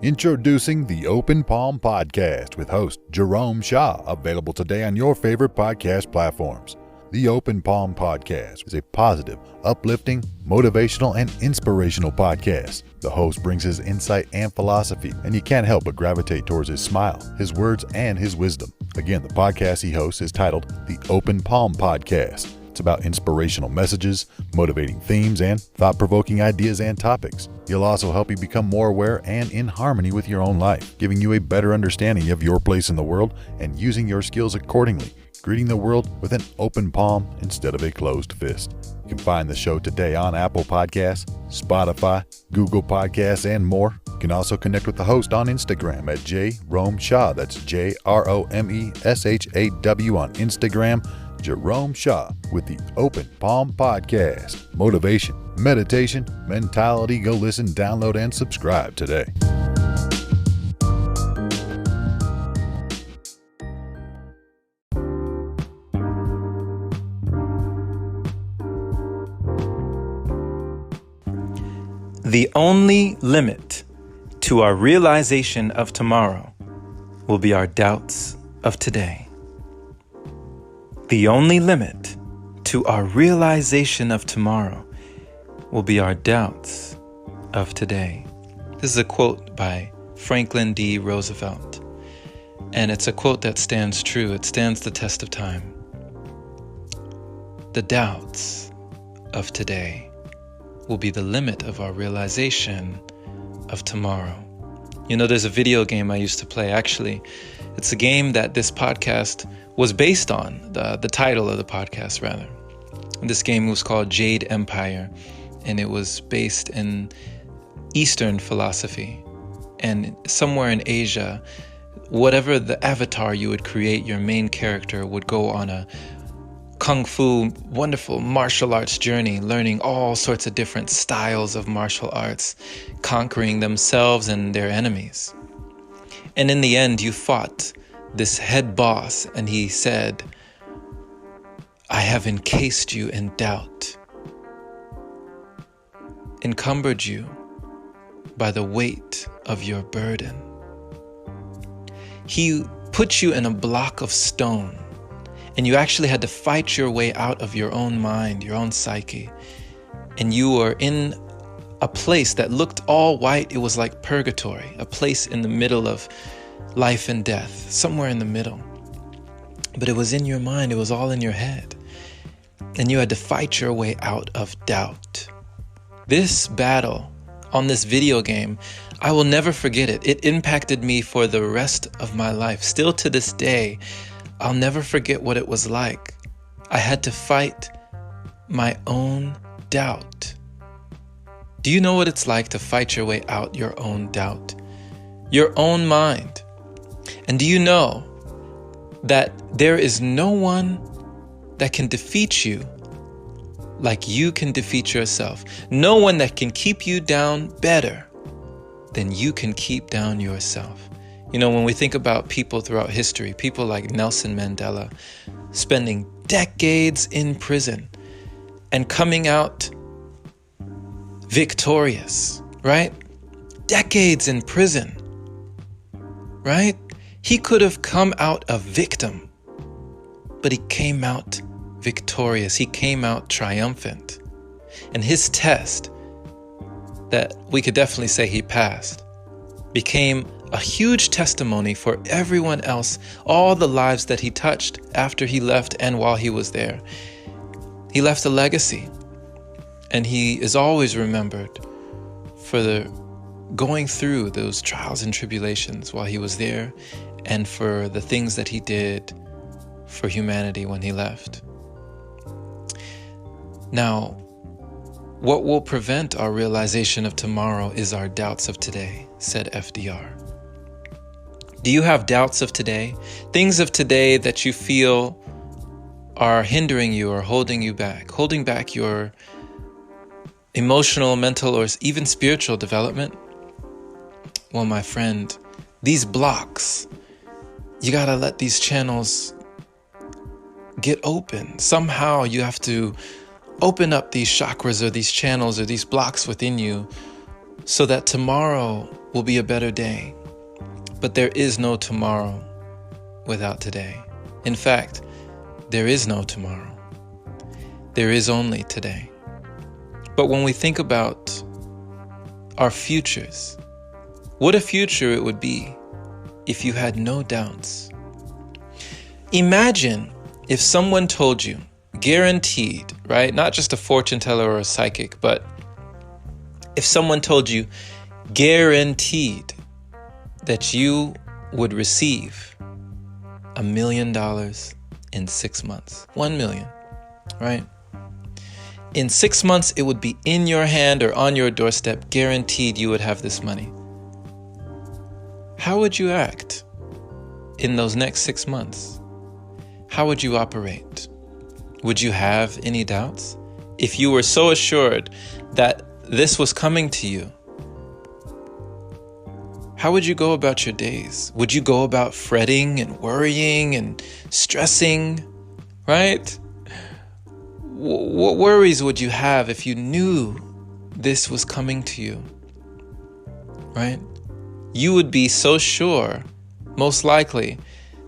Introducing the Open Palm Podcast with host Jerome Shaw, available today on your favorite podcast platforms. The Open Palm Podcast is a positive, uplifting, motivational, and inspirational podcast. The host brings his insight and philosophy, and you can't help but gravitate towards his smile, his words, and his wisdom. Again, the podcast he hosts is titled The Open Palm Podcast. It's about inspirational messages, motivating themes, and thought-provoking ideas and topics. He'll also help you become more aware and in harmony with your own life, giving you a better understanding of your place in the world and using your skills accordingly, greeting the world with an open palm instead of a closed fist. You can find the show today on Apple Podcasts, Spotify, Google Podcasts, and more. You can also connect with the host on Instagram at Jerome Shaw. That's JROMESHAW on Instagram. Jerome Shaw with the Open Palm Podcast. Motivation, meditation, mentality. Go listen, download, and subscribe today. The only limit to our realization of tomorrow will be our doubts of today. The only limit to our realization of tomorrow will be our doubts of today. This is a quote by Franklin D. Roosevelt, and it's a quote that stands true. It stands the test of time. The doubts of today will be the limit of our realization of tomorrow. You know, there's a video game I used to play. Actually, it's a game that this podcast was based on, the title of the podcast, rather. And this game was called Jade Empire, and it was based in Eastern philosophy. And somewhere in Asia, whatever the avatar you would create, your main character would go on a kung fu, wonderful martial arts journey, learning all sorts of different styles of martial arts, conquering themselves and their enemies. And in the end, you fought this head boss, and he said, "I have encased you in doubt, encumbered you by the weight of your burden." He put you in a block of stone, and you actually had to fight your way out of your own mind, your own psyche. And you were in a place that looked all white. It was like purgatory, a place in the middle of life and death, somewhere in the middle. But it was in your mind, it was all in your head. And you had to fight your way out of doubt. This battle on this video game, I will never forget it. It impacted me for the rest of my life. Still to this day, I'll never forget what it was like. I had to fight my own doubt. Do you know what it's like to fight your way out your own doubt? Your own mind. And do you know that there is no one that can defeat you like you can defeat yourself? No one that can keep you down better than you can keep down yourself. You know, when we think about people throughout history, people like Nelson Mandela spending decades in prison and coming out victorious, right? Decades in prison, right? He could have come out a victim, but he came out victorious. He came out triumphant. And his test, that we could definitely say he passed, became a huge testimony for everyone else, all the lives that he touched after he left and while he was there. He left a legacy, and he is always remembered for going through those trials and tribulations while he was there, and for the things that he did for humanity when he left. Now, what will prevent our realization of tomorrow is our doubts of today, said FDR. Do you have doubts of today? Things of today that you feel are hindering you or holding you back, holding back your emotional, mental, or even spiritual development? Well, my friend, these blocks, you gotta let these channels get open. Somehow you have to open up these chakras or these channels or these blocks within you so that tomorrow will be a better day. But there is no tomorrow without today. In fact, there is no tomorrow. There is only today. But when we think about our futures, what a future it would be if you had no doubts. Imagine if someone told you, guaranteed, right? Not just a fortune teller or a psychic, but if someone told you, guaranteed, that you would receive $1 million in 6 months. 1 million, right? In 6 months, it would be in your hand or on your doorstep, guaranteed you would have this money. How would you act in those next 6 months? How would you operate? Would you have any doubts? If you were so assured that this was coming to you, how would you go about your days? Would you go about fretting and worrying and stressing, right? What worries would you have if you knew this was coming to you, right? You would be so sure, most likely,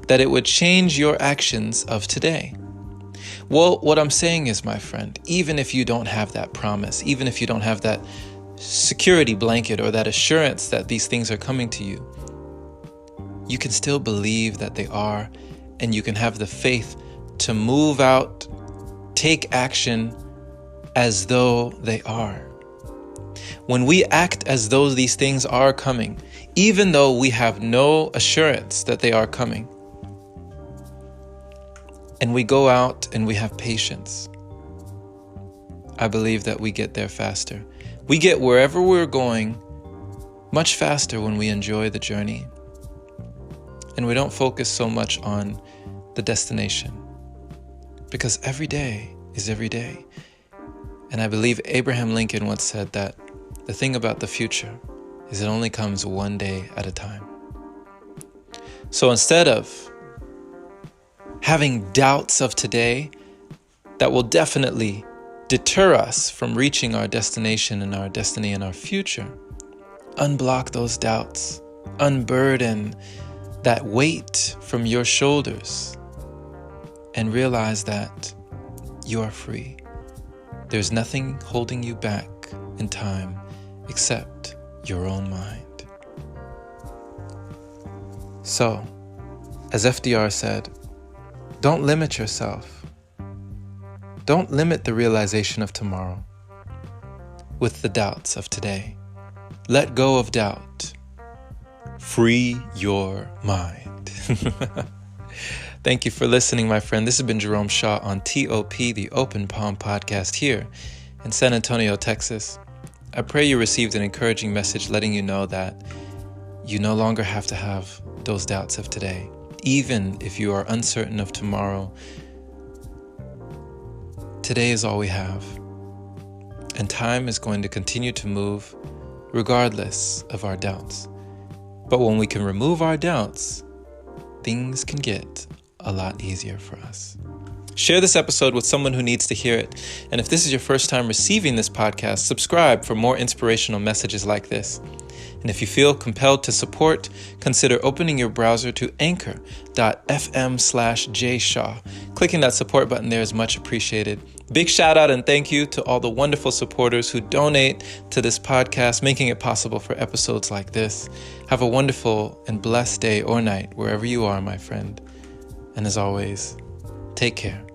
that it would change your actions of today. Well, what I'm saying is, my friend, even if you don't have that promise, even if you don't have that security blanket or that assurance that these things are coming to you, you can still believe that they are, and you can have the faith to move out, take action as though they are. When we act as though these things are coming, even though we have no assurance that they are coming, and we go out and we have patience, I believe that we get there faster. We get wherever we're going much faster when we enjoy the journey and we don't focus so much on the destination, because every day is every day. And I believe Abraham Lincoln once said that the thing about the future is it only comes one day at a time. So instead of having doubts of today that will definitely deter us from reaching our destination and our destiny and our future, unblock those doubts, unburden that weight from your shoulders, and realize that you are free. There's nothing holding you back in time except your own mind. So, as FDR said, don't limit yourself. Don't limit the realization of tomorrow with the doubts of today. Let go of doubt. Free your mind. Thank you for listening, my friend. This has been Jerome Shaw on TOP, the Open Palm Podcast here in San Antonio, Texas. I pray you received an encouraging message letting you know that you no longer have to have those doubts of today. Even if you are uncertain of tomorrow, today is all we have. And time is going to continue to move regardless of our doubts. But when we can remove our doubts, things can get a lot easier for us. Share this episode with someone who needs to hear it. And if this is your first time receiving this podcast, subscribe for more inspirational messages like this. And if you feel compelled to support, consider opening your browser to anchor.fm/jshaw. Clicking that support button there is much appreciated. Big shout out and thank you to all the wonderful supporters who donate to this podcast, making it possible for episodes like this. Have a wonderful and blessed day or night, wherever you are, my friend. And as always, take care.